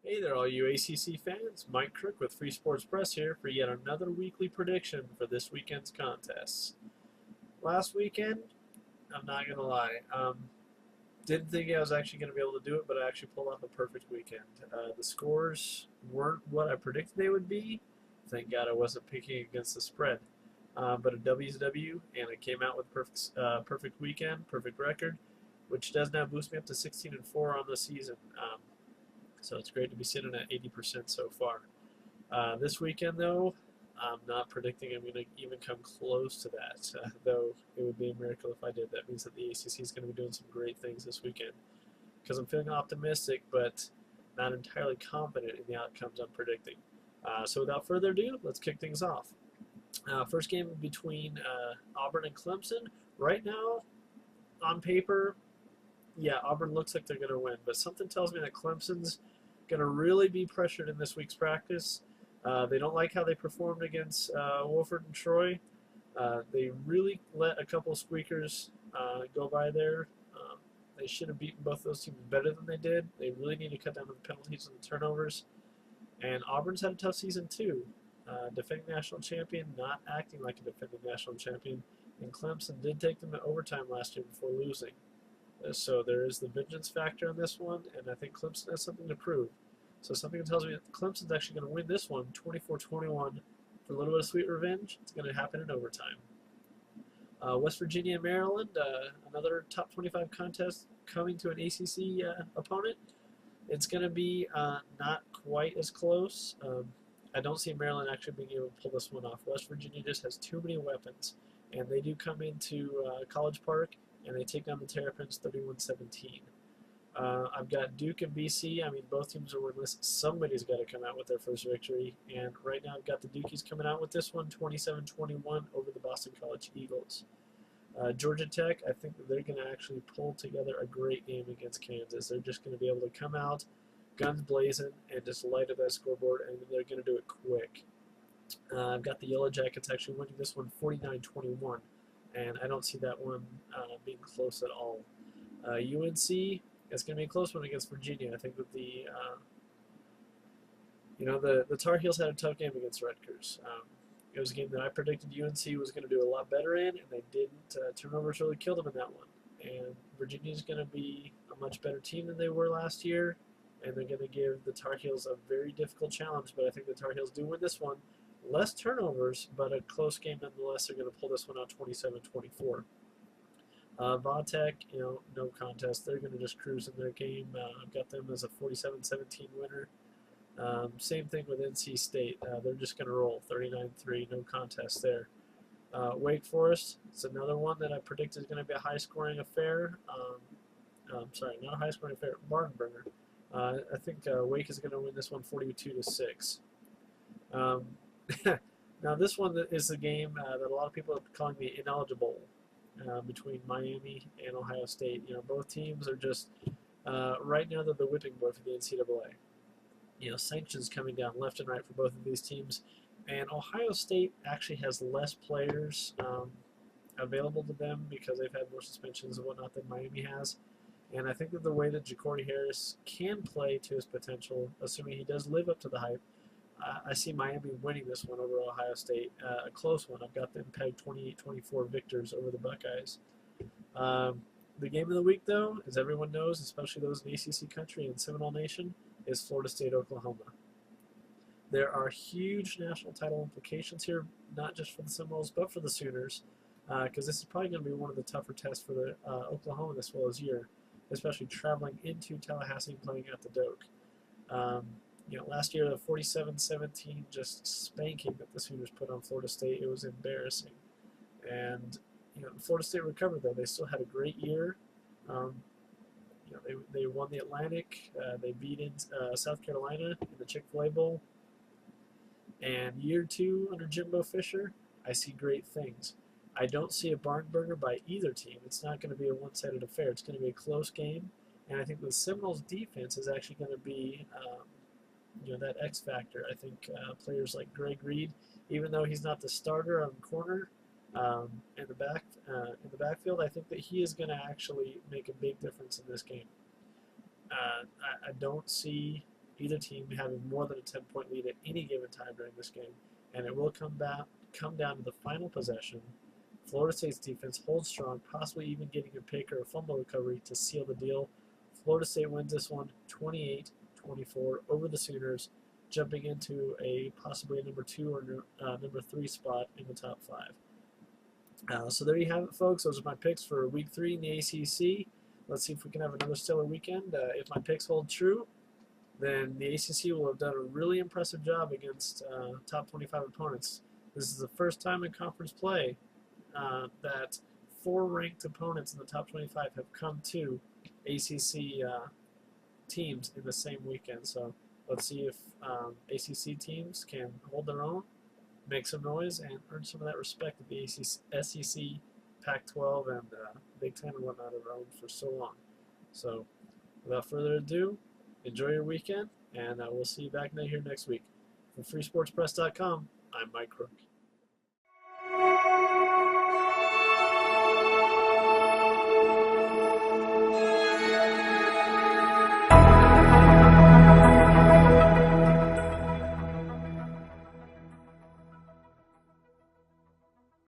Hey there, all you ACC fans. Mike Crook with Free Sports Press here for yet another weekly prediction for this weekend's contests. Last weekend, I'm not going to lie, didn't think I was actually going to be able to do it, but I actually pulled off a perfect weekend. The scores weren't what I predicted they would be. Thank God I wasn't picking against the spread. But a W is a W, and it came out with perfect weekend, perfect record, which does now boost me up to 16-4 on the season. So it's great to be sitting at 80% so far. This weekend, though, I'm not predicting I'm going to even come close to that, though it would be a miracle if I did. That means that the ACC is going to be doing some great things this weekend because I'm feeling optimistic but not entirely confident in the outcomes I'm predicting. So without further ado, let's kick things off. First game between Auburn and Clemson. Right now, on paper, yeah, Auburn looks like they're going to win, but something tells me that Clemson's going to really be pressured in this week's practice. They don't like how they performed against Wolford and Troy. They really let a couple of squeakers go by there. They should have beaten both those teams better than they did. They really need to cut down on the penalties and the turnovers. And Auburn's had a tough season too. Defending national champion, not acting like a defending national champion. And Clemson did take them to overtime last year before losing. So there is the vengeance factor on this one, and I think Clemson has something to prove. So something tells me that Clemson's actually going to win this one 24-21 for a little bit of sweet revenge. It's going to happen in overtime. West Virginia and Maryland, another top 25 contest coming to an ACC opponent. It's going to be not quite as close. I don't see Maryland actually being able to pull this one off. West Virginia just has too many weapons, and they do come into College Park and they take down the Terrapins 31-17. I've got Duke and BC. I mean, both teams are winless. Somebody's got to come out with their first victory. And right now I've got the Dukies coming out with this one, 27-21 over the Boston College Eagles. Georgia Tech, I think that they're going to actually pull together a great game against Kansas. They're just going to be able to come out, guns blazing, and just light up that scoreboard, and they're going to do it quick. I've got the Yellow Jackets actually winning this one 49-21. And I don't see that one being close at all. UNC, it's going to be a close one against Virginia. I think that the Tar Heels had a tough game against Rutgers. It was a game that I predicted UNC was going to do a lot better in, and they didn't. Turnovers really killed them in that one. And Virginia's going to be a much better team than they were last year, and they're going to give the Tar Heels a very difficult challenge. But I think the Tar Heels do win this one. Less turnovers, but a close game nonetheless. They're going to pull this one out 27-24. Vautech, no contest. They're going to just cruise in their game. I've got them as a 47-17 winner. Same thing with NC State. They're just going to roll 39-3, no contest there. Wake Forest, it's another one that I predicted is going to be a high-scoring affair. Sorry, not a high-scoring affair, barn burner. I think Wake is going to win this one 42-6. Now this one is the game that a lot of people are calling the ineligible between Miami and Ohio State. Both teams are just right now they're the whipping boy for the NCAA. Sanctions coming down left and right for both of these teams, and Ohio State actually has less players available to them because they've had more suspensions and whatnot than Miami has. And I think that the way that Ja'Cory Harris can play to his potential, assuming he does live up to the hype, I see Miami winning this one over Ohio State. A close one. I've got them pegged 28-24 victors over the Buckeyes. The game of the week, though, as everyone knows, especially those in ACC country and Seminole Nation, is Florida State, Oklahoma. There are huge national title implications here, not just for the Seminoles, but for the Sooners, because this is probably going to be one of the tougher tests for the Oklahoma this Florida's year, especially traveling into Tallahassee and playing at the Doak. Last year, the 47-17 just spanking that the Sooners put on Florida State, it was embarrassing. And, Florida State recovered, though. They still had a great year. They won the Atlantic. They beat South Carolina in the Chick-fil-A Bowl. And year 2 under Jimbo Fisher, I see great things. I don't see a barn burner by either team. It's not going to be a one-sided affair. It's going to be a close game. And I think the Seminoles' defense is actually going to be that X factor. I think players like Greg Reed, even though he's not the starter on corner in the backfield, I think that he is going to actually make a big difference in this game. I don't see either team having more than a 10-point lead at any given time during this game, and it will come down to the final possession. Florida State's defense holds strong, possibly even getting a pick or a fumble recovery to seal the deal. Florida State wins this one 28-24 over the Sooners, jumping into a possibly a number 2 or number 3 spot in the top 5. So there you have it, folks. Those are my picks for Week 3 in the ACC. Let's see if we can have another stellar weekend. If my picks hold true, then the ACC will have done a really impressive job against top 25 opponents. This is the first time in conference play that 4 ranked opponents in the top 25 have come to ACC teams in the same weekend. So let's see if ACC teams can hold their own, make some noise, and earn some of that respect that the SEC, Pac-12, and Big Ten and whatnot have owned for so long. So without further ado, enjoy your weekend, and we'll see you back here next week. From freesportspress.com, I'm Mike Crook.